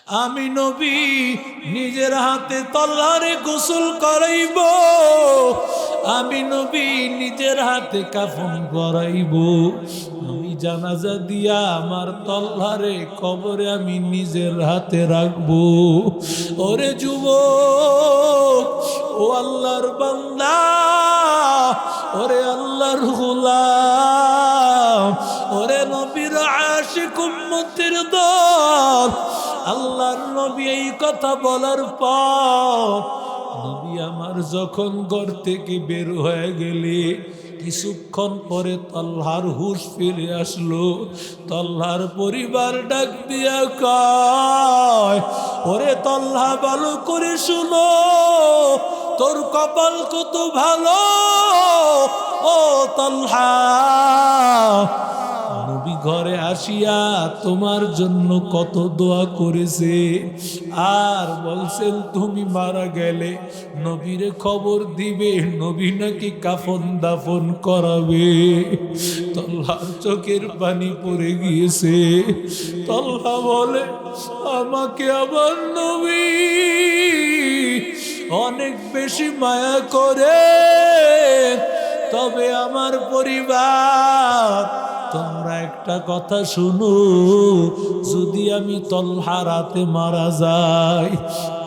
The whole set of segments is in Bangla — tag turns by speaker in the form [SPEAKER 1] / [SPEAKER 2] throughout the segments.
[SPEAKER 1] আমি নবী নিজের হাতে তল্লারে গোসল করাইব, আমি নবী নিজের হাতে কাফন করাইব, আমি জানাজা দিয়া আমার তল্লারে কবরে আমি নিজের হাতে রাখবো। ওরে যুবক, ও আল্লাহর বান্দা, ওরে আল্লাহর গোলাম, ওরে নবীর আশিক উম্মতের দল, আল্লাহর নবী এই কথা বলার পর নবী আমার যখন ঘর থেকে বের হয়ে গেলে কিছুক্ষণ পরে তল্লার হুঁশ ফিরে আসলো। তল্লার পরিবার ডাক দিয়া কয়, ওরে তল্লা ভালো করে শুনো, তোর কপাল কত ভালো ও তল্লা, নবী ঘরে আসিয়া তোমার জন্য কত দোয়া করেছে, আর বলছেন তুমি মারা গেলে নবীরে খবর দিবে, নবী নাকি কাফন দাফন করাবে। তল্লার চোখের পানি পড়ে গিয়েছে। তল্লা বলে, আমাকে আমার নবী অনেক বেশি মায়া করে, তবে আমার পরিবার তোমরা একটা কথা শুনো, যদি আমি তল্লার রাতে মারা যাই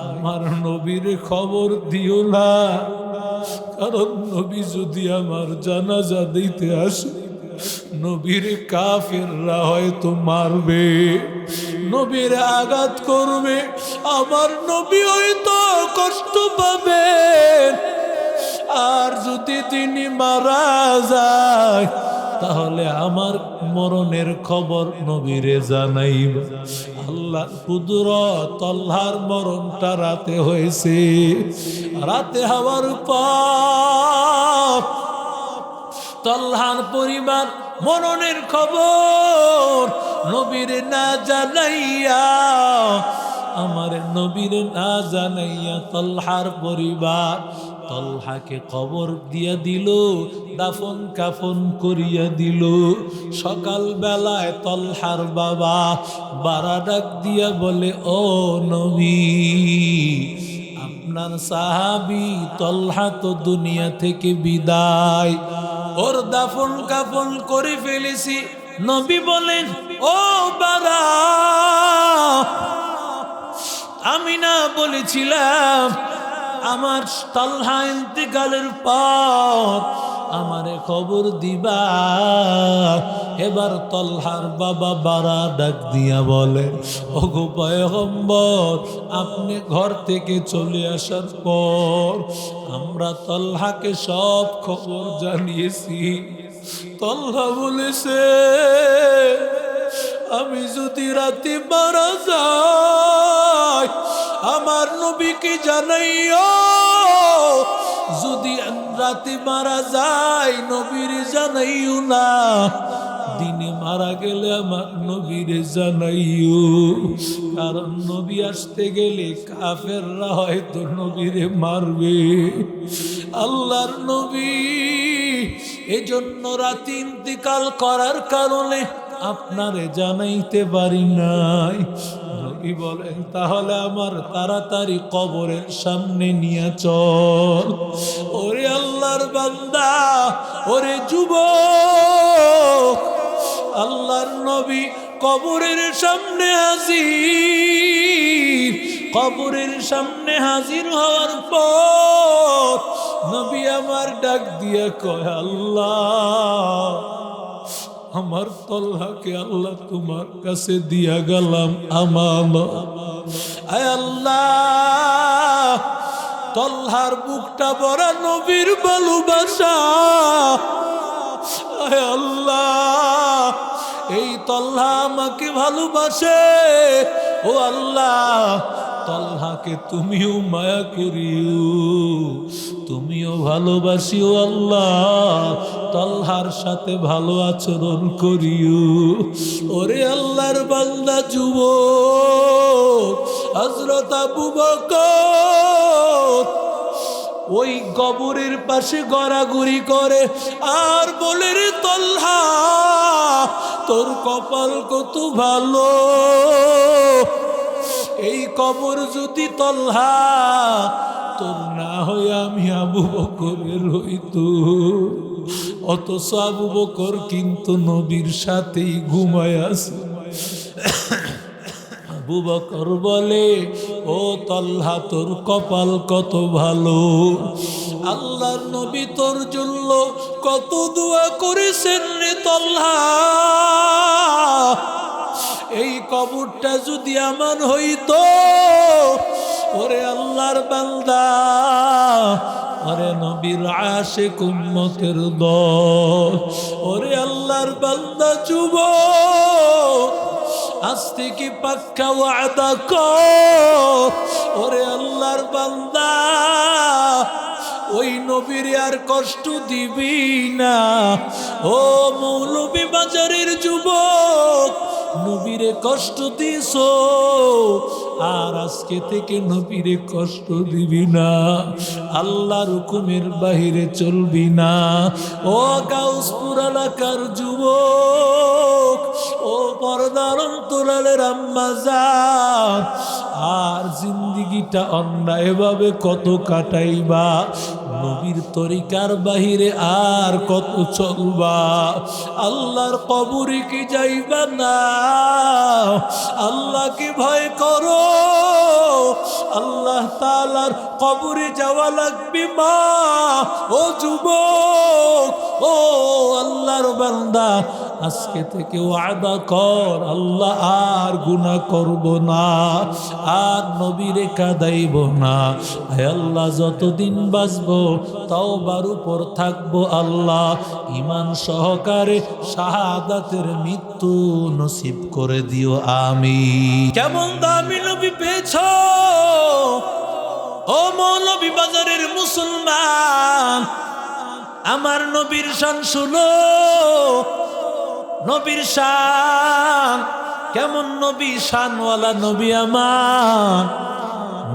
[SPEAKER 1] আমার নবীর খবর দিও না, কারণ নবী যদি আমার জানাজা দিতে আসে নবীর কাফেররা হয়তো মারবে, নবীর আঘাত করবে, আমার নবী হয়তো কষ্ট পাবে, আর যদি তিনি মারা যায় তাহলে আমার মরণের খবর নবীরে জানাইব। আল্লাহ কুদরত, তল্লার মরণটা রাতে হয়েছে। রাতে হওয়ার পর তল্লার পরিবার মরণের খবর নবীরে না জানাইয়া, আমার নবীরে না জানাইয়া তল্লার পরিবার তল্লাকে কবর দিয়া দিল, দাফন কাফন করিয়া দিল। সকাল বেলায় তল্লার বাবা বারা ডাক দিয়া বলে, ও নবী, আপনার সাহাবী তল্লা তো দুনিয়া থেকে বিদায়, ওর দাফন কাফন করে ফেলেছি। নবী বলেন, ও বারা, আমি না বলেছিলাম আমার তল্লা ইন্তেকালের পর আমারে খবর দিবা? এবার তল্লার বাবা বারা ডাক দিয়া বলে, ওগো পয়গম্বর, আপনি ঘর থেকে চলে আসার পর আমরা তল্লাকে সব খবর জানিয়েছি। তল্লা বলেছে, আমি যদি রাতে মারা যাই আমার নবীকে জানাইও, যদি রাতে মারা যায় নবীর জানাইও না, দিনে মারা গেলে আমার নবীর জানাইও, কারণ নবী আসতে গেলে কাফেররা হয়তো নবীরে মারবে। আল্লাহর নবী এজন্য রাতে ইন্তেকাল করার কারণে আপনারে জানাইতে পারি নাই। নবী বলেন, তাহলে আমার তাড়াতাড়ি কবরের সামনে নিয়ে চল। ওরে আল্লাহর বান্দা, ওরে যুবক, আল্লাহর নবী কবরের সামনে হাজির। কবরের সামনে হাজির হওয়ার পর নবী আমার ডাক দিয়া কয়, আল্লাহ, আমার তল্লাকে আল্লাহ তোমার কাছে দিয়া গেলাম আমানত। আয় আল্লাহ, তল্লার বুকটা ভরা নবীর ভালোবাসা। আয় আল্লাহ, এই তল্লা আমাকে ভালোবাসে। ও আল্লাহ, তল্লাকে তুমিও মায়া করিও, তুমিও ভালোবাসিও আল্লাহ, তল্লার সাথে ভালো আচরণ করিও। ওরে আল্লাহর বান্দা যুবক হযরত আবু বকর ওই কবরের পাশে গড়াগড়ি করে আর বলে, রে তল্লা, তোর কপাল কত ভালো, এই কবর যদি তলহা তোর না হয়ে আমি আবু বকরের হইতো, অথচ আবু বকর কিন্তু নবীর সাথেই ঘুমায় আছে। আবু বকর বলে, ও তলহা তোর কপাল কত ভালো, আল্লাহর নবী তোর জন্য কত দোয়া করেছেন রে তলহা, এই কবরটা যদি আমার হইতো, ওরে আল্লাহর বান্দা, ওরে নবীর আশিক উম্মতের দল, ওরে আল্লাহর বান্দা যুবক, আজ থেকে পাক্কা ওয়াদা কর, ওরে আল্লাহর বান্দা, ওই নবীর আর কষ্ট দিবি না। ও মৌলভী বাজারের যুবক, নবীরে কষ্ট দিস, আর আজকে থেকে নবীরে কষ্ট দিবি না, আল্লাহর হুকুমের বাহিরে চলবি না। ও গাউসপুর এলাকার যুবক, ও পর্দার অন্তরালের আম্মা জান, আর জিন্দিগিটা অন্যায়ভাবে কত কাটাইবা, নবীর তরিকার বাহিরে আর কত চলবা, আল্লাহর কবরে কি যাইবা না, আল্লাহকে ভয় করো, আল্লাহ তাআলার কবরে যাওয়া লাগবে মা। ও যুবক, ও আল্লাহর বান্দা, আজকে থেকে ওয়াদা কর, আল্লাহ আর গুনাহ করব না, আর নবীরে কাঁদাইব না। হে আল্লাহ, যতদিন বাঁচবো তওবার উপর থাকবো, আল্লাহ ঈমান সহকারে শাহাদাতের মৃত্যু নসিব করে দিও, আমিন। কেমন দামি নবী পেয়েছো ও মৌলভী বাজারের মুসলমান, আমার নবীর শান শুনো, নবীর শান কেমন, নবী শানওয়ালা নবী আমার,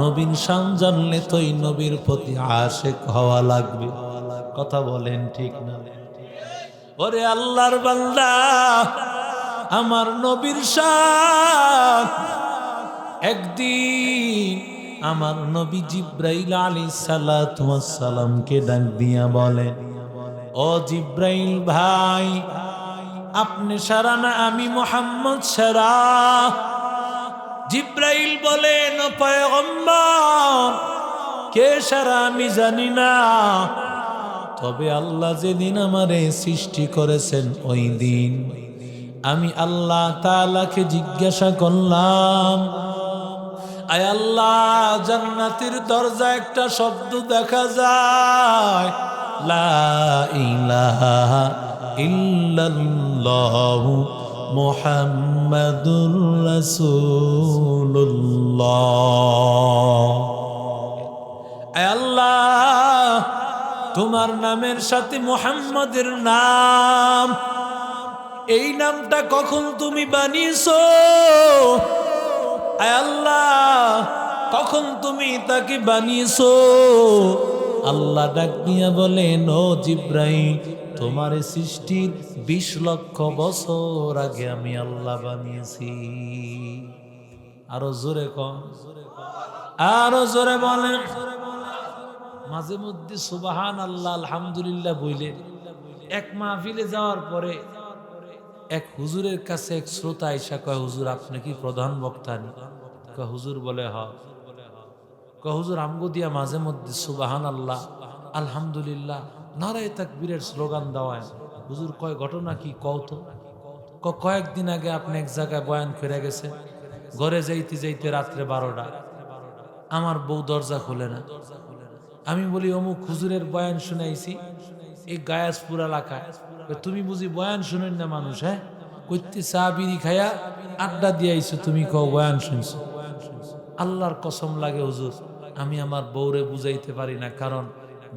[SPEAKER 1] নবীর শান জানলে তো এই নবীর প্রতি আশিক হওয়া লাগবে। কথা বলেন ঠিক না? ওরে আল্লাহর বান্দা, আমার নবীর শান, একদিন আমার নবী জিব্রাইল আলাইহিস সালাতু ওয়াস সালামকে ডাক দিয়া বলেন, ও জিব্রাইল ভাই, আপনি সারা না আমি মুহাম্মদ সারা? জিব্রাইল বলেন, পয়গম্বর, কে সারা আমি জানি না, তবে আল্লাহ যেদিন আমারে সৃষ্টি করেছেন ওই দিন আমি আল্লাহ তাআলাকে জিজ্ঞাসা করলাম, আয় আল্লাহ, জান্নাতের দরজা একটা শব্দ দেখা যায়, লা ইলাহা ইল্লাল্লাহু মুহাম্মাদুর রাসূলুল্লাহ। আয় আল্লাহ, তোমার নামের সাথে মুহাম্মাদের নাম, এই নামটা কখন তুমি বানিয়েছো? আয় আল্লাহ, কখন তুমি তাকে বানিয়েছো? আল্লাহ ডাক দিয়া বলেন, ও জিব্রাইল, তোমার সৃষ্টির 20 লক্ষ বছর আগে আমি আল্লাহ বানিয়েছি। আরো জোরে কম, আরো জোরে বলেন। মাঝে মধ্যে সুবহানাল্লাহ আলহামদুলিল্লাহ বইলে এক মাহফিলে যাওয়ার পরে এক হুজুরের কাছে এক শ্রোতা আইসা কয়, হুজুর আপনি কি প্রধান বক্তা? কয় হুজুর বলে হ। কয় হুজুর আমগো দিয়া মাঝে মধ্যে সুবহানাল্লাহ আলহামদুলিল্লাহ নারায়ে তাকবীরের স্লোগান দেওয়ায়। হুজুর কয় ঘটনা কি কও তো? কয়েকদিন আগে আপনি এক জায়গায় বয়ান করে গেছেন, ঘরে যাইতে যাইতে রাত্রে 12টা, আমার বউ দরজা খুলে না। আমি বলি অমুক হুজুরের বয়ান শুনাইছি এই গায়াসপুর এলাকায়। তুমি বুঝি বয়ান শুনেন না মানুষ? হ্যাঁ, কইতে চা বিড়ি খায়া আড্ডা দিয়াইছো, তুমি কও বয়ান শুনছো? আল্লাহর কসম লাগে হুজুর, আমি আমার বউরে বুঝাইতে পারি না, কারণ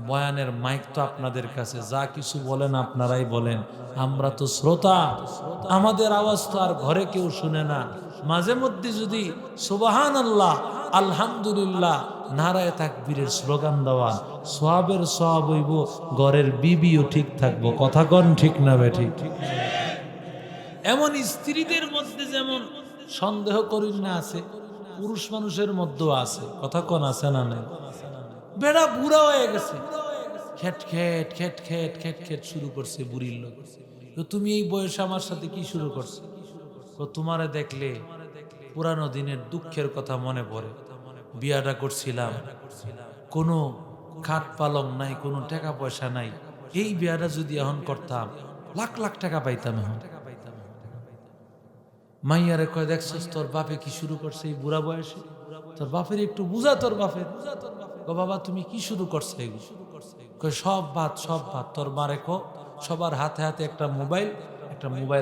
[SPEAKER 1] বয়ানের মাইক তো আপনাদের কাছে, যা কিছু বলেন আপনারাই বলেন, আমরা তো শ্রোতা, আমাদের আওয়াজ তো আর ঘরে কেউ শুনে না। মাঝে মধ্যে যদি সুবহানাল্লাহ আলহামদুলিল্লাহ নারায়ে তাকবীরের স্লোগান দেওয়া, সওয়াবের সওয়াব হইব, ঘরের বিবিও ঠিক থাকবো। কথা কন ঠিক না বেঠিক? এমন স্ত্রীদের মধ্যে যেমন সন্দেহ করি না আছে, পুরুষ মানুষের মধ্যেও আছে, কথা কোন আছে না নাই? বেড়া বুড়া হয়ে গেছে, খেট খেট খেট খেট খেট খেট শুরু করছে বুড়ির লোক। তো তুমি এই বয়সে আমার সাথে কি শুরু করছো? তোমারে দেখলে পুরানো দিনের দুঃখের কথা মনে পড়ে। বিয়াটা করছিলাম, কোনো খাট পালং নাই, কোনো টাকা পয়সা নাই। এই বিয়াটা যদি এখন করতাম লাখ লাখ টাকা পাইতাম। এখন মাইয়ারে কয়, দেখছস তোর বাপে কি শুরু করছে এই বুড়া বয়সে? তোর বাপের একটু বুঝা, তোর বাপের। ও বাবা তুমি কি শুরু করছো এগুলো? কয় সব বাদ, সব বাদ। তোর মারে কো সবার হাতে হাতে একটা মোবাইল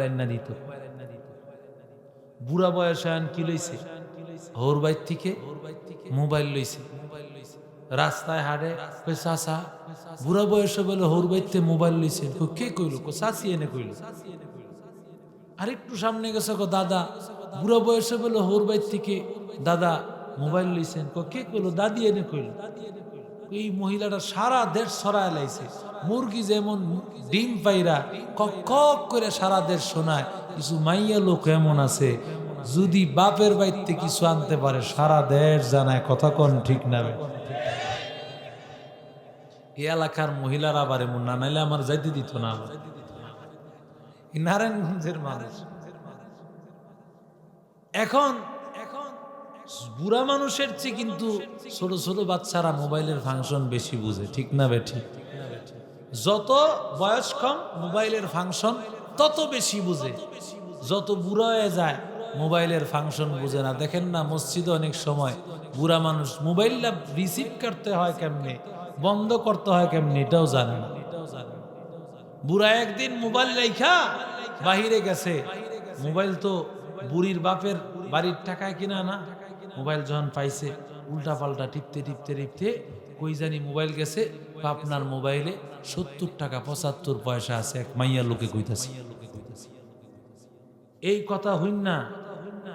[SPEAKER 1] আইনা দিত। বুড়া বয়সে আন কি লইছে? হৌর বাইর থেকে মোবাইল লইছে। রাস্তায় হাঁটে, কই চাচা বুড়া বয়সে বলে হৌর বাইতে মোবাইল লইছে। কে কইল? চাচি এনে কইল। আরেকটু সামনে গেছে, দাদা বুড়া বয়সে বলে হৌর বাইর থেকে দাদা মোবাইল লইছেন। কে কইল? দাদি এনে কইল। এই মহিলাটা সারা দেশ ছড়ায় লাইছে। মুরগি যেমন ডিম পাইরা কক কক করে সারা দেশ শোনায়, কিছু মাইয়া লোক এমন আছে যদি বাপের বাড়িতে কিছু আনতে পারে সারা দেশ জানায়, কথা কোন ঠিক না? এই এলাকার মহিলারা আবার এমন না, নাইলে আমার যাইতে দিত না। নারায়ণগঞ্জের মানুষ এখন বুড়া মানুষের চেয়ে কিন্তু ছোট ছোট বাচ্চারা মোবাইলের ফাংশন বেশি বুঝে, ঠিক না বেঠি? যত বয়স কম মোবাইলের ফাংশন তত বেশি বুঝে। যত বুড়া হয়ে যায় মোবাইলের ফাংশন বুঝে না। দেখেন না মসজিদে অনেক সময় বুড়া মানুষ মোবাইলটা রিসিভ করতে হয় কেমনে, বন্ধ করতে হয় কেমনে, এটাও জানে না। বুড়া একদিন মোবাইল রাইখা বাহিরে গেছে। মোবাইল তো বুড়ির বাপের বাড়ির টাকায় কিনা না। মোবাইল যখন পাইছে উল্টা পাল্টা টিপতে টিপতে টিপতে কই জানি মোবাইল গেছে। আপনার মোবাইলে 70 টাকা 75 পয়সা আছে, এক মাইয়া লোকে কইতাছে। এই কথা হইন না,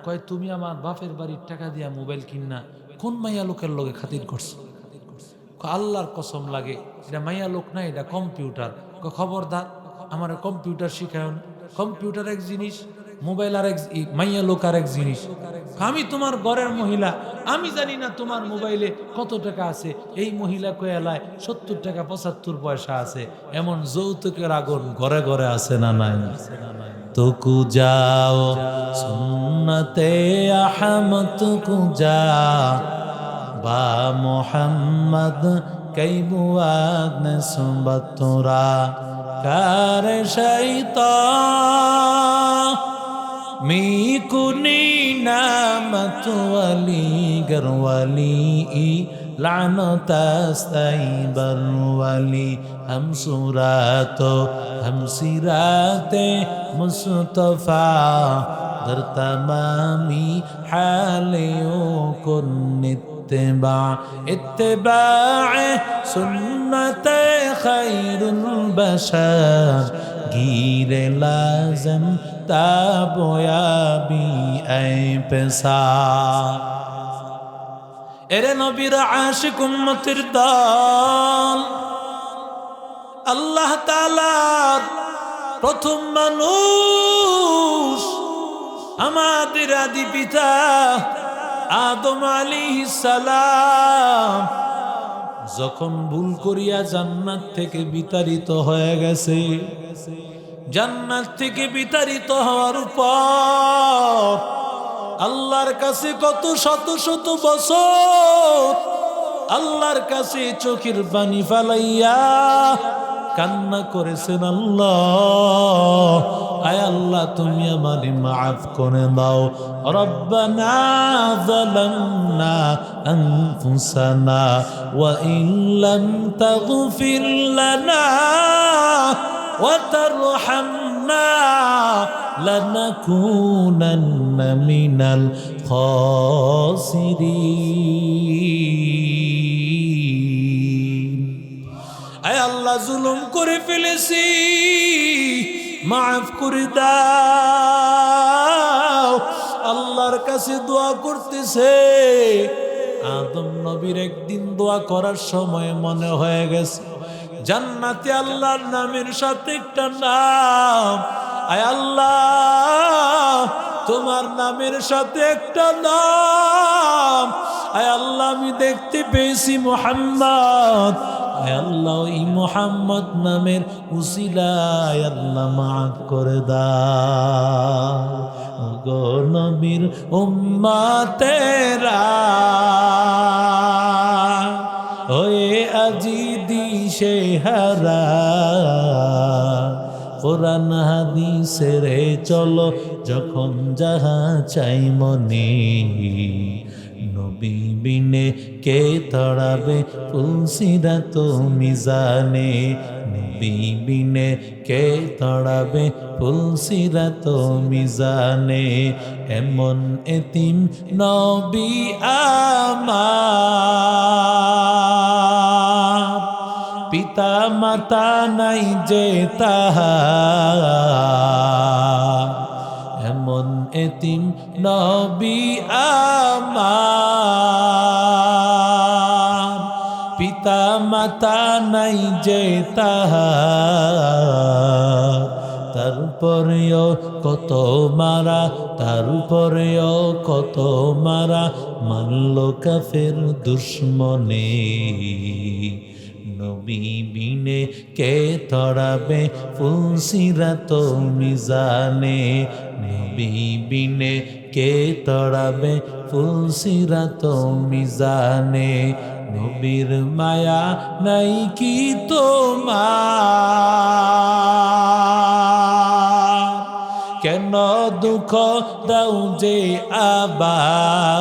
[SPEAKER 1] কয় তুমি আমার বাপের বাড়ির টাকা দিয়া মোবাইল কিনা কোন মাইয়া লোকের লগে খাতির করছো? আল্লাহর কসম লাগে এটা মাইয়া লোক না, এটা কম্পিউটার। খবরদার আমার কম্পিউটার শিখায়। কম্পিউটার এক জিনিস, মোবাইল আর এক, মাইয়া লোক আর এক জিনিস। আমি তোমার ঘরের মহিলা, আমি জানি না তোমার মোবাইলে কত টাকা আছে। এই মহিলা কয়ালায় 70 টাকা 75 পয়সা আছে। এমন যৌতুকের আগুন ঘরে ঘরে আছে না নাই? তুকু যাও সুন্নতে আহমদ কু যা বা মোহাম্মদ কই বুয়াদ নে সুবতরা কার শৈতান মি কুনি নামত ওয়ালি গরওয়ালি লানত আস্তাইবার ওয়ালি हम सूरातो हम सिराते मुस्तफा दर तमामी हालियों को इत्तिबा सुन्नत खैरुल बशर गिरे लाजम ताबोयाबी ऐ पेशा। एरे नबीर आशिक उम्मतिर दल আল্লাহ তাআলার প্রথম মানুষ আমাদের আদি পিতা আদম আলাইহিস সালাম যখন ভুল করিয়া জান্নাত থেকে বিতাড়িত হয়ে গেছে, জান্নাত থেকে বিতাড়িত হওয়ার পর আল্লাহর কাছে কত শত শত বছর আল্লাহর কাছে চোখের পানি ফালাইয়া কান্না করেছেন। আল্লাহ আয় আল্লাহ তুমি আমারে মাফ করে দাও। রব্বানা যালামনা আনফুসানা ওয়া ইন লাম তাগফির লানা ওয়া তারহামনা লানাকুনান্না মিনাল খাসিরিন। আয় আল্লাহ জুলুম করে ফেলেছি, মাফ করে দাও। আল্লাহর কাছে দোয়া করতেছে। আদম নবীর একদিন দোয়া করার সময় মনে হয়ে গেছে জান্নাতে আল্লাহর নামের সাথে একটা নাম। আয় আল্লাহ তোমার নামের সাথে একটা নাম আয় আল্লাহ আমি দেখতে পেয়েছি মুহাম্মদ। আয় আল্লাহ ওই মুহাম্মদ নামের উসিলায় আল্লাহ মাফ করে দাও গো নবীর উম্মতেরা ওয়ে আজি দিশে হারা কোরআন হাদিসের চলো যখন যাহা চাই মনে নবী বিনে কে তড়াবে ফুলসিরাত মিজানে নবী বিনে কে তড়াবে ফুলসিরাত মিজানে এমন এতিম নবী আমার পিতা মাতা নাই যে তাহার এমন এতিম নবী আমার পিতা মাতা নাই যে তাহার তারপরেও কত মারা তারপরেও কত মারা মানল কাফের দুশ্মনে নবী বিনে কে তড়াবে ফুলসিরাত মিজানে নবী বিনে কে তড়াবে ফুলসিরাত মিজানে নবীর মায়া নাই কি তোমার কেন দুঃখ দাও যে আবার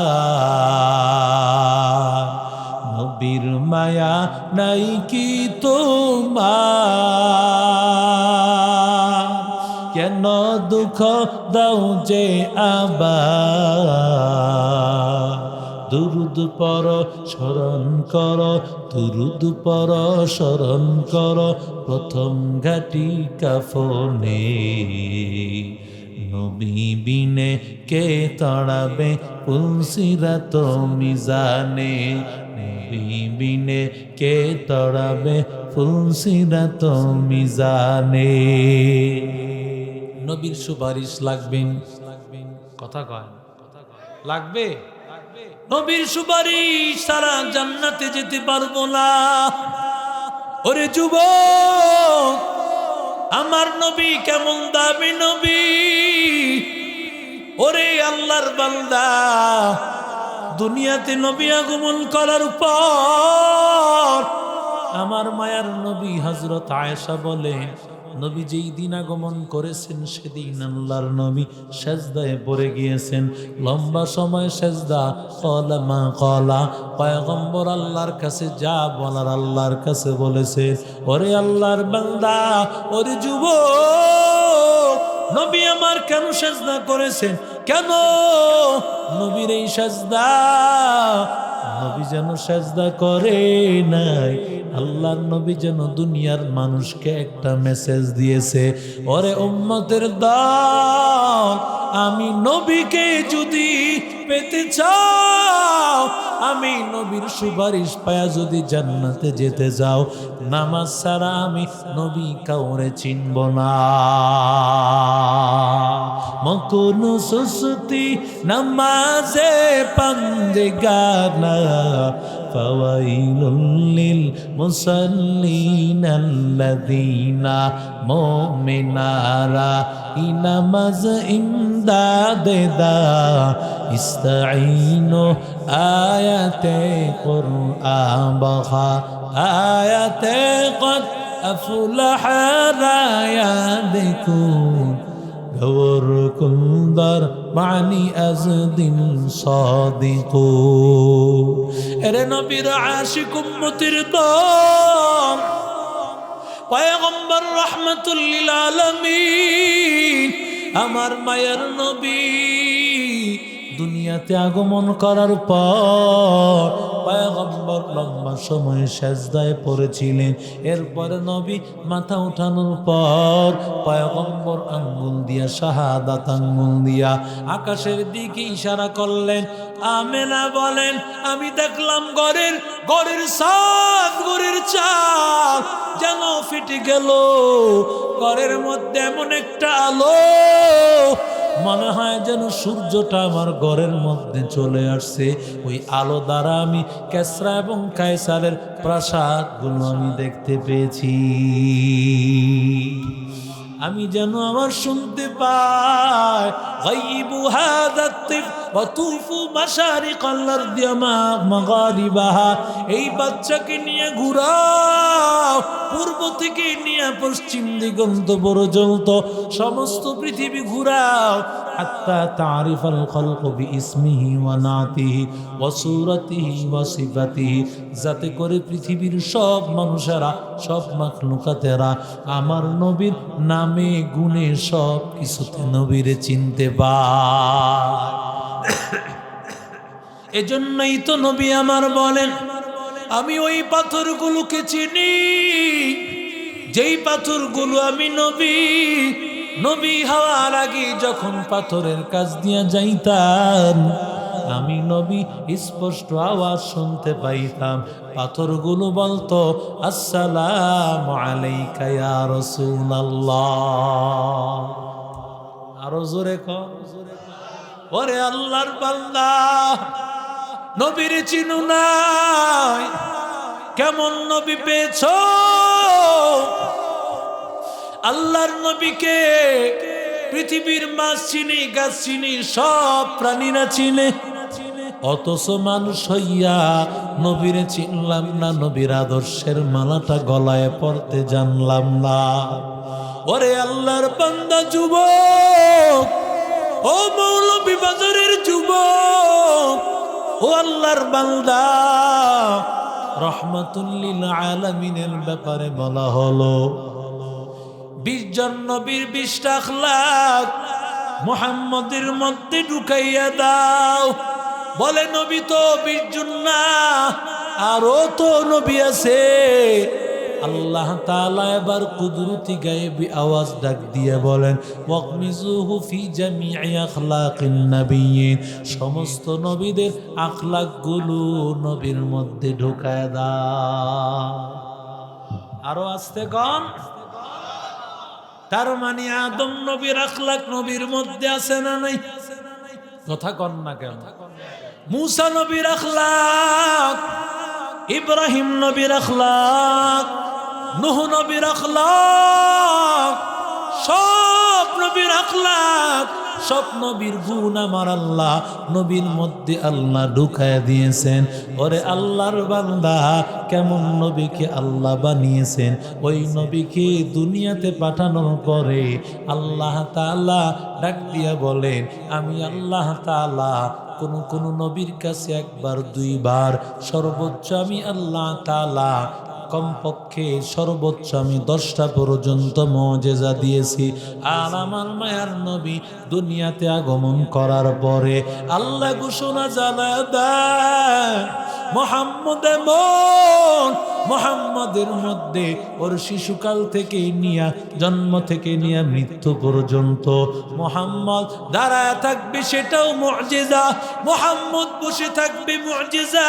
[SPEAKER 1] নবীর মায়া নাই কি তোমার কেন দুঃখ দাও যে আবার দুরুদ পর স্মরণ কর দুরুদ পর স্মরণ কর প্রথম ঘাটি কাফনে নবী বিনে কে তড়াবে ফুলসিরাত মিজানে নবী বিনে কে তড়াবে ফুলসিরাত মিজানে নবীর সুপারিশ লাগবে কথা কয় লাগবে নবীর সুপারিশ সারা জান্নাতে যেতে পারবো না ওরে যুবক আমার নবী কেমন দামি নবী ওরে আল্লাহর বান্দা দুনিয়াতে নবী আগমন করার পর আমার মায়ার নবী হযরত আয়েশা বলে নবী যেই দিন আগমন করেছেন সেদিন আল্লাহর নবী সেজদায় পড়ে গিয়েছেন লম্বা সময় সেজদা ক্বালা মা ক্বালা পয়গম্বর আল্লাহর কাছে যা বলার আল্লাহর কাছে বলেছে ওরে আল্লাহর বান্দা ওরে যুবক নবী আমার কেন সেজদা করেছেন কেন নবীর এই সেজদা নবী যেন সেজদা করে নাই আল্লাহর নবী যেন দুনিয়ার মানুষকে একটা মেসেজ দিয়েছে ওরে উম্মতের দল আমি নবীকে যদি পেতে চাও আমি নবীর সুপারিশ পায়া যদি জান্নাতে যেতে যাও নামাজ ছাড়া আমি নবী কাউরে চিনব না মকুন সুস্তি নামাজে পান্দেগানা ফাওয়াইলুল লিল মুসাল্লিন আল্লাযীনা মুমিনারা ইনামাজ ইমদাদে দা ইস্তাঈনু আয়াতে কুরআন বাখা আয়াতে কদ আফলাহা রায়াদিকুন গওর কুন্দর মানি আজদিন সাদিকু এরে নবীর আশিক উম্মতের দল পয়গম্বর রাহমাতুল লিল আলামিন আমার মায়ের নবী দুনিয়াতে আগমন করার পর পয়গম্বর লম্বা সময় সেজদায় পড়েছিলেন এরপরে নবী মাথা উঠানোর পর পয়গম্বর আঙ্গুল দিয়া শাহাদাত আঙ্গুল দিয়া আকাশের দিকে ইশারা করলেন আমেনা বলেন আমি দেখলাম ঘরের ছাদ ঘরের চাল যেন ফেটে গেল ঘরের মধ্যে এমন একটা আলো মনে হয় যেন সূর্যটা আমার ঘরের মধ্যে চলে আসছে। ওই আলো দ্বারা আমি কেসরা এবং কায়সারের প্রাসাদগুলো আমি দেখতে পেয়েছি। আমি যেন আমার শুনতে পাই গায়বু হাযা তিফ ওয়া তুফু মাশারিকাল আরদি মাগারিবাহা। এই বাচ্চাকে নিয়ে ঘুরাও পূর্ব থেকে নিয়ে পশ্চিম দিগন্ত পর্যন্ত সমস্ত পৃথিবী ঘুরাও। হাত্তা তারিফাল খালকু বিইসমিহি ওয়া নাতিহি ওয়া সূরাতিহি ওয়া সিফাতিহি, যাতে করে পৃথিবীর সব মানুষেরা, সব মাখলুকাতেরা আমার নবীর নামে গুণে সব কিছুতে নবীরে চিনতে পায়। এজন্যই তো নবী আমার বলেন, আমি ওই পাথরগুলোকে চিনি যেই পাথরগুলো আমি নবী হওয়ার আগে যখন পাথরের কাছ দিয়া যাইতাম, আমি নবী স্পষ্ট আওয়াজ শুনতে পাইতাম। পাথরগুলো বলতো আসসালামু আলাইকা ইয়া রাসূলুল্লাহ। আরো জোরে কর, ওরে আল্লাহর বান্দা, নবীর চিনু নাই, কেমন নবী পেয়েছো? আল্লাহর নবীকে পৃথিবীর মাছ চিনি, গাছ চিনি, সব প্রাণীরা চিনে, অথচ মানুষ হইয়া নবীরে চিনলাম না, নবীর আদর্শের মালাটা গলায় পড়তে জানলাম না। ওরে আল্লাহর বান্দা যুবক, ও মৌলভী বাজারের যুবক, ও আল্লাহর বান্দা, রহমাতুল লিল আলামিনের ব্যাপারে বলা হলো 20 জন নবীর 20টা আখলাক মুহাম্মদের মধ্যে ঢুকাইয়া দাও। বলে নবী তো 20 জন না, আরো তো নবী আছে। আল্লাহ তাআলা এবার কুদরতি গায়েবী আওয়াজ ডাক দিয়ে বলেন ওয়াকমিজুহু ফি জামিই আখলাকিন নাবিয়্যিন, সমস্ত নবীদের আখলাকগুলো নবীর মধ্যে ঢুকায় দাও। আরো আস্তে গান। তার মানে আদম নবীর আখলাক নবীর মধ্যে আছে না নাই? কথা কন না কেন? মুসা নবীর আখলাক, ইব্রাহিম নবীর আখলাক, নূহ নবীর আখলাক, সব নবীর আখলাক, সব নবীর গুণ আমার আল্লাহ নবীর মধ্যে আল্লাহ ঢুকায় দিয়েছেন। ওরে আল্লাহর বান্দা, কেমন নবীকে আল্লাহ বানিয়েছেন। ওই নবীকে দুনিয়াতে পাঠানোর পরে আল্লাহ তাআলা ডাক দিয়া বলেন, আমি আল্লাহ তাআলা কোন নবীর কাছে একবার, দুইবার, সর্বোচ্চ আমি আল্লাহ তাআলা কমপক্ষে সর্বোচ্চ আমি 10টা পর্যন্ত মুজিজা দিয়েছি। আর আমার মায়ার নবী দুনিয়াতে আগমন করার পরে আল্লাহ ঘোষণা জানায় দেয়, মুহাম্মদের মধ্যে ওর শিশুকাল থেকে নিয়া, জন্ম থেকে নিয়া মৃত্যু পর্যন্ত মুহাম্মদ দাঁড়ায় থাকবে, সেটাও মুজিজা। মুহাম্মদ বসে থাকবে, মুজিজা।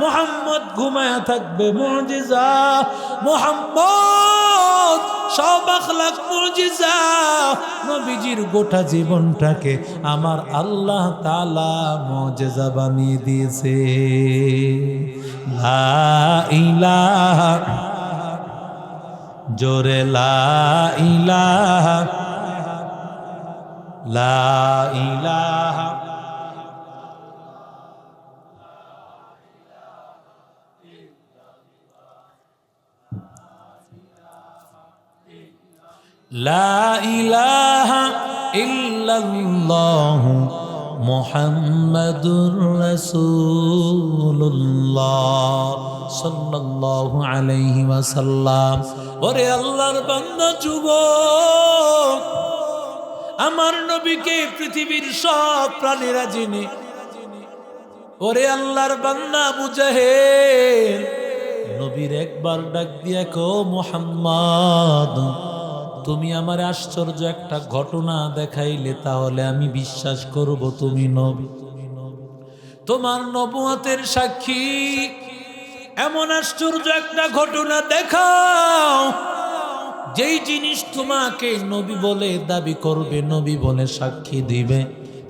[SPEAKER 1] মুহাম্মদ ঘুমায়া থাকবে, মুজিজা। মুহাম্মদ সব আখলাক মুজিজা। নবীজির গোটা জীবনটাকে আমার আল্লাহ তাআলা মুজিজা বানিয়ে দিয়েছে। লা ইলাহা, জোরে লা ইলাহা, লা ইলাহা, লা ইলাহা ইল্লাল্লাহু মুহাম্মাদুর রাসূলুল্লাহ সাল্লাল্লাহু আলাইহি ওয়াসাল্লাম। ওরে আল্লাহর বান্দা যুবক, আমার নবীকে পৃথিবীর সব প্রাণীরা চিনে। ওরে আল্লাহর বান্দা মুজাহিদ, নবীর একবার ডাক দিয়া কো মুহাম্মদ, তুমি আমার আশ্চর্য একটা ঘটনা দেখাইলে তাহলে আমি বিশ্বাস করব তুমি নবী। তোমার নবুয়তের সাক্ষী এমন আশ্চর্য একটা ঘটনা দেখাও যেই জিনিস তোমাকে নবী বলে দাবি করবে, নবী বলে সাক্ষী দিবে,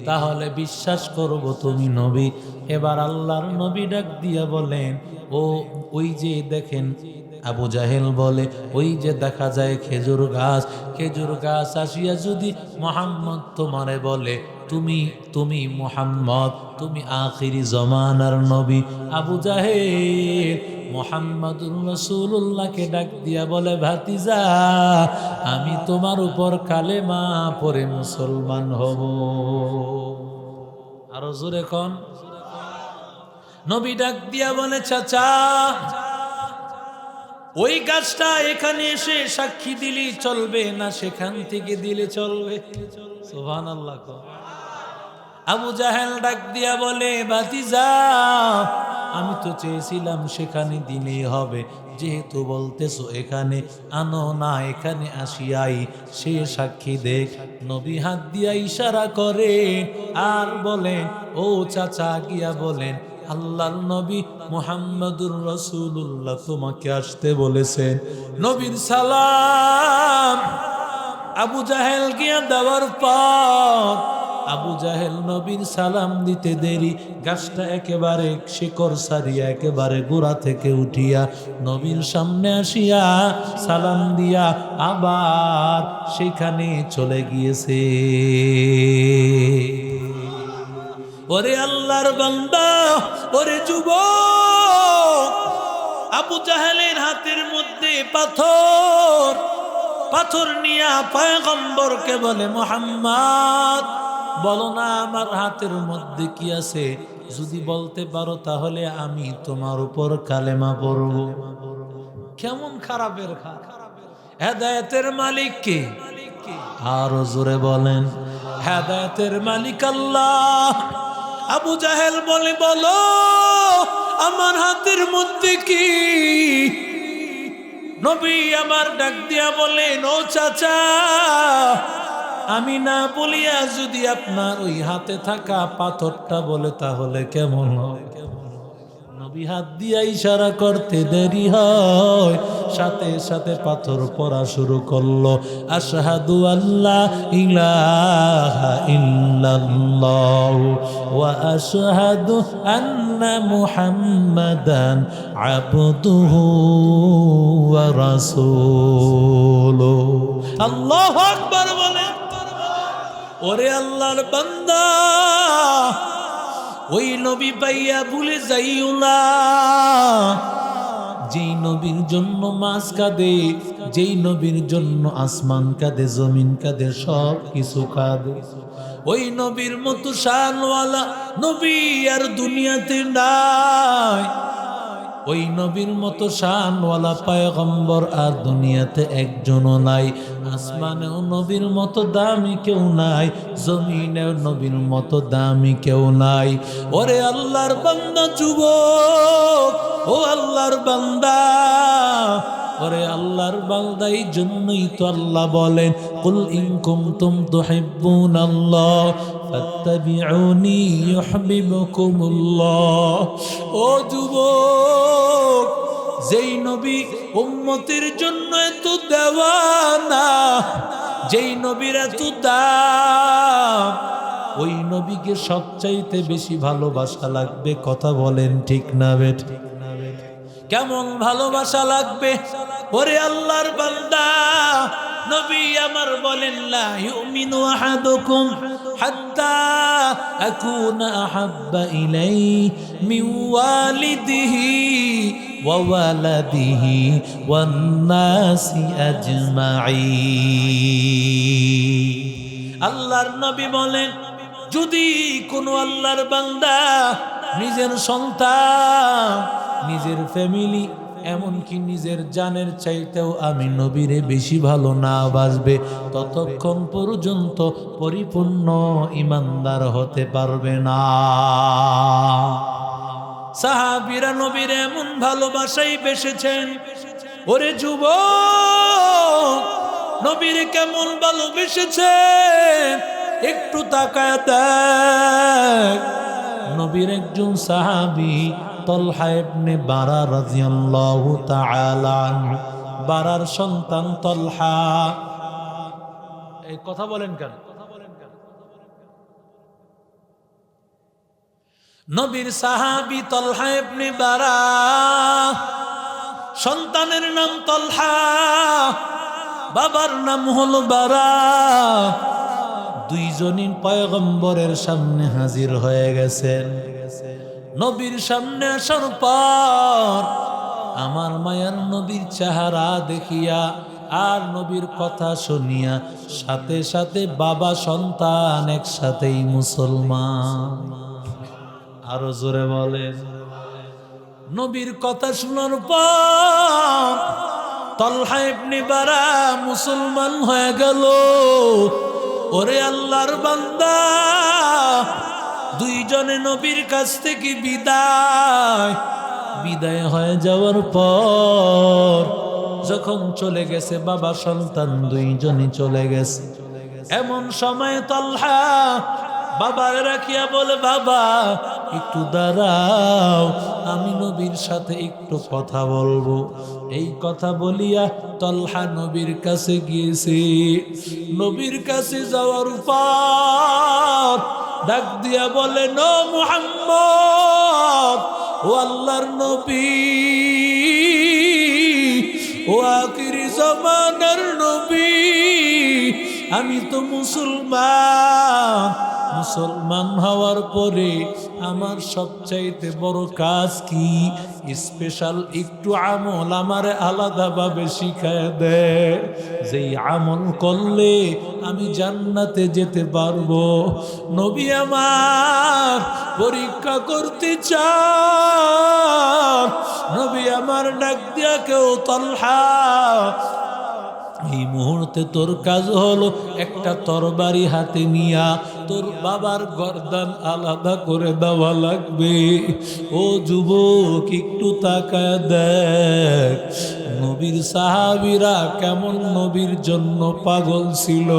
[SPEAKER 1] তাহলে বিশ্বাস করব তুমি নবী। এবার আল্লাহর নবী ডাক দিয়া বলেন, ও ওই যে দেখেন, আবু জাহেল বলে, ওই যে দেখা যায় খেজুর গাছ আসিয়া যদি মুহাম্মদ তোমারে বলে তুমি তুমি মুহাম্মদ, তুমি আখিরি জমানার নবী। আবু জাহেল মুহাম্মাদুর রাসূলুল্লাহকে ডাক দিয়া বলে, ভাতিজা আমি তোমার উপর কালেমা পড়ে মুসলমান হব। আরো জোরে কোন। নবী ডাক দিয়া বলে, চাচা ওই গাছটা এখানে এসে সাক্ষী দিলি চলবে না সেখান থেকে দিলে চলবে? সুবহানাল্লাহ। আবু জাহেল ডাক দিয়া বলে, ভাতিজা আমি তো চেয়েছিলাম সেখানে দিলেই হবে, যেহেতু বলতেছো এখানে আনো না, এখানে আসিয়াই সে সাক্ষী দেখ। নবী হাত দিয়া ইশারা করে আর বলেন, ও চাচা গিয়া বলেন আল্লাহর নবী মুহাম্মাদুর রাসূলুল্লাহ তোমাকে আসতে বলেছেন। নবীর সালাম আবু জাহেল গিয়া দেওয়ার পর আবু জাহেল নবীর সালাম দিতে দেরি, গাছটা একেবারে শিকড় সারিয়া একেবারে গোড়া থেকে উঠিয়া নবীর সামনে আসিয়া সালাম দিয়া আবার সেখানে চলে গিয়েছে। ওরে আল্লাহর বান্দা, ওরে যুবক, আবু জাহেলের হাতের মধ্যে পাথর নিয়া পয়গম্বরকে বলে, মুহাম্মদ বলো না আমার হাতের মধ্যে কি আছে, যদি বলতে পারো তাহলে আমি তোমার উপর কালেমা পড়ব। কেমন খারাপের হেদায়েতের মালিক কে? আরো জোরে বলেন, হেদায়েতের মালিক আল্লাহ। আবু জাহেল বলে, বলো আমার হাতের মধ্যে কি? নবী আমার ডাক দিয়া বলেন, ও চাচা আমি না বলিয়া যদি আপনার ওই হাতে থাকা পাথরটা বলে তাহলে কেমন হয়? নবী হাত দিয়া ইশারা করতে দেরি হয়, সাথে সাথে পাথর পড়া শুরু করলো। আশহাদু আল্লা ইলাহা ইল্লাল্লাহু ওয়া আশহাদু আন্না মুহাম্মাদান আবদুহু ওয়া রাসূলুহু। আল্লাহু আকবার বলেন। ওরে আল্লাহর বান্দা, ওই নবী পাইয়া ভুলে যাইও না, যেই নবীর জন্য মাছ কাঁদে, যেই নবীর জন্য আসমান কাঁদে, জমিন কাঁদে, সব কিছু কাঁদে। ওই নবীর মতো শানওয়ালা নবী আর দুনিয়াতে নাই। ওই নবীর মতো শানওয়ালা পয়গম্বর আর দুনিয়াতে একজনও নাই। আসমানেও নবীর মতো দামি কেউ নাই, জমিনেও নবীর মতো দামি কেউ নাই। ওরে আল্লাহর বান্দা যুবক, ও আল্লাহর বান্দা, ওরে আল্লাহর বান্দা, এই জন্যই তো আল্লাহ বলেন, কুল ইন কুনতুম তুহিব্বুনাল্লাহ ফাত্তাবিউনি ইউহিব্বুকুমুল্লাহ। ও যুবক, যেই নবী উম্মতের জন্য এত দেওয়ানা, যেই নবীর এত দাম, ওই নবীকে সবচাইতে বেশি ভালোবাসা লাগবে। কথা বলেন ঠিক না বেঠিক? কেমন ভালোবাসা লাগবে? ওরে আল্লাহর বান্দা, নবী আমার বলেন, লা ইউমিনু আহাদুকুম হাত্তা আকুনা আহাব্বা ইলাইহি মিন ওয়ালিদিহি ওয়া ওয়ালাদিহি ওয়ান নাসি আজমাইন। আল্লাহর নবী বলেন, যদি কোনো আল্লাহর বান্দা নিজের সন্তান, নিজের ফ্যামিলি, এমনকি নিজের জানের চাইতেও আমি নবীরে বেশি ভালো না বাসবে, ততক্ষণ পর্যন্ত পরিপূর্ণ ইমানদার হতে পারবে না। সাহাবীরা নবীর এমন ভালোবাসাই বেসেছেন। ওরে যুবক, নবীর কেমন ভালোবেসেছেন একটু তাকায় দেখ। নবীর একজন সাহাবী তলহা ইবনে বারা রাদিয়াল্লাহু তাআলা আনহু বারার সন্তান তলহা। এই কথা বলেন কেন? নবীর সাহাবী তলহা ইবনে বারা, সন্তানের নাম তলহা, বাবার নাম হলো বারা। দুইজনই পয়গম্বরের সামনে হাজির হয়ে গেছেন। নবীর সামনে আসার পর আমার মায়ার নবীর চেহারা দেখিয়া আর নবীর কথা শুনিয়া সাথে সাথে বাবা সন্তান একসাথেই মুসলমান। আরো জোরে বলেন। নবীর কথা শোনার পর তলহা ইবনে বারা মুসলমান হয়ে গেল। ওরে আল্লাহর বান্দা, দুইজনে নবীর কাছ থেকে বিদায় হয়ে যাওয়ার পর যখন চলে গেছে বাবা সন্তান দুইজনই চলে গেছে, এমন সময় তলহা বাবার রাখিয়া বলে, বাবা একটু দাঁড়াও, আমি নবীর সাথে একটু কথা বলবো। এই কথা বলিয়া তলহা নবীর কাছে গিয়েছে। নবীর কাছে যাওয়ার পর ডাক দিয়া বলে, নো মুহাম্মদ, ও আল্লাহর নবী, ও আখিরি জামানার নবী, আমি তো মুসলমান হওয়ার পরে আমার সবচাইতে বড় কাজ কি? স্পেশাল একটু আমল আমারে আলাদাভাবে শিখায় দেয়, যেই আমল করলে আমি জান্নাতে যেতে পারবো। নবী আমার পরীক্ষা করতে চান। নবী আমার ডাক দিয়া কেউ, তলহা এই মুহূর্তে তোর কাজ হলো একটা তরবারি হাতে নিয়া তোর বাবার গর্দান আলাদা করে দেওয়া লাগবে। ও যুবক একটু তাকায় দেখ, নবীর সাহাবীরা কেমন নবীর জন্য পাগল ছিল।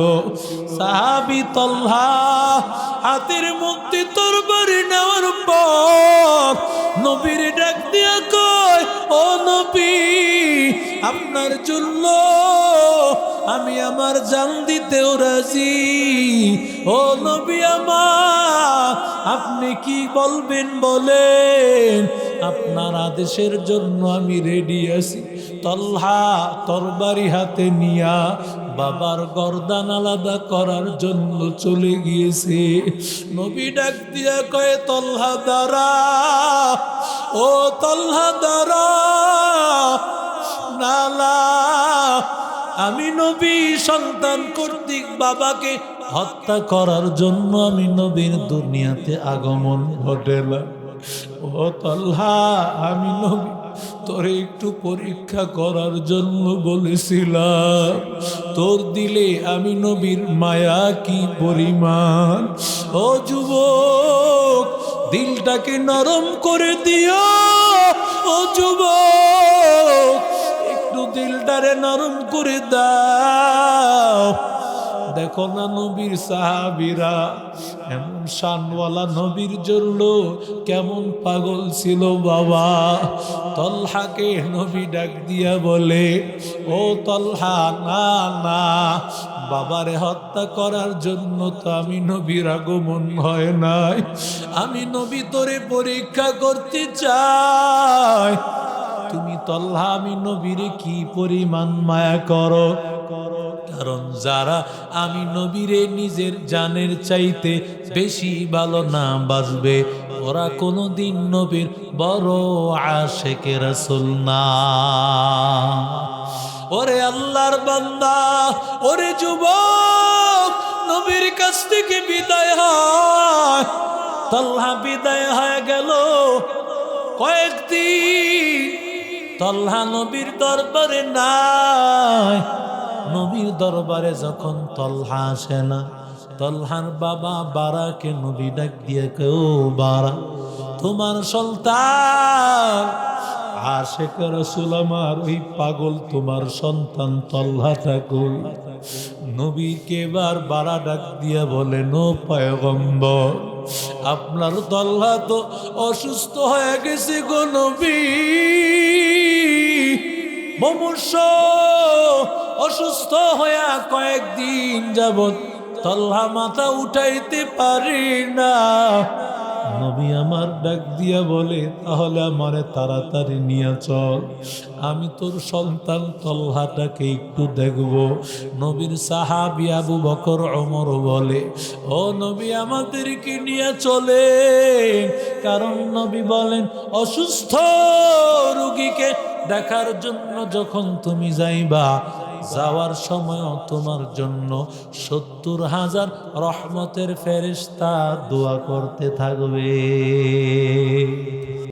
[SPEAKER 1] সাহাবী তলহা হাতের মধ্যে তরবারি নেওয়ার পর নবীর ডাক দিয়া কয়, ও নবী, আপনার জন্য আমি আমার জান দিতেও রাজি। ও নবী আমার, আপনি কি বলবেন বলেন, আপনার আদেশের জন্য আমি রেডি আছি। তলহা তরবারি হাতে নিয়া বাবার গর্দান আলাদা করার জন্য চলে গিয়েছে। নবী ডাক দিয়া কয়ে, তলহা দাঁড়া, ও তলহা দাঁড়া। নালা, আমি নবী সন্তান কর্তৃক বাবাকে হত্যা করার জন্য আমি নবীর দুনিয়াতে আগমন ঘটেলাম। ও তলহা, আমি নবী তোরে একটু পরীক্ষা করার জন্য বলেছিলাম, তোর দিলে আমি নবীর মায়া কি পরিমাণ। ও যুবক, দিলটাকে নরম করে দিও। ও যুবক, একটু দিলটারে নরম করে দাও। দেখো না নবীর সাহাবীরা এমন শানওয়ালা নবীর জন্য কেমন পাগল ছিল বাবা। তলহাকে নবী ডাক দিয়া বলে, ও তলহা, না না, বাবারে হত্যা করার জন্য তো আমি নবীর আগমন হয় নাই। আমি নবী তোরে পরীক্ষা করতে চাই। তুমি তলহা, আমি নবীরে কি পরিমাণ মায়া করো। কারণ যারা আমি নবীরে নিজের জানের চাইতে বেশি ভালো না বাসবে, ওরা কোনোদিন নবীর বড় আশিকে রাসূল না। ওরে আল্লাহর বান্দা, ওরে যুবক, নবীর কাছ থেকে বিদায় হয়। তলহা বিদায় হয়ে গেল। কয়েকদিন তলহা নবীর দরবারে নাই। নবীর দরবারে যখন তলহা আসে না, তলহার বাবা বারাকে নবী ডাক দিয়ে কেউ, বারা, তোমার সন্তান আশিক রাসূল আমার ওই পাগল তোমার সন্তান তলহাটা কই? নবীকে এবার বারা ডাক দিয়া বলে, নো পয়গম্বর, আপনার তলহা তো অসুস্থ হয়ে গেছে গো নবী, মুমূর্ষ অসুস্থ হইয়া কয়েকদিন যাবত তল্হা মাথা উঠাইতে পারি না। নবী আমার ডাক দিয়া বলে, তাহলে আমারে তাড়াতাড়ি নিয়ে চল, আমি তোর সন্তান তল্হাটাকে একটু দেখব। নবীর সাহাবী আবু বকর ওমর বলে, ও নবী আমাদেরকে নিয়ে চলে, কারণ নবী বলেন অসুস্থ রোগীকে দেখার জন্য যখন তুমি যাইবা, যাওয়ার সময় তোমার জন্য 70,000 রহমতের ফেরেশতা দোয়া করতে থাকবে।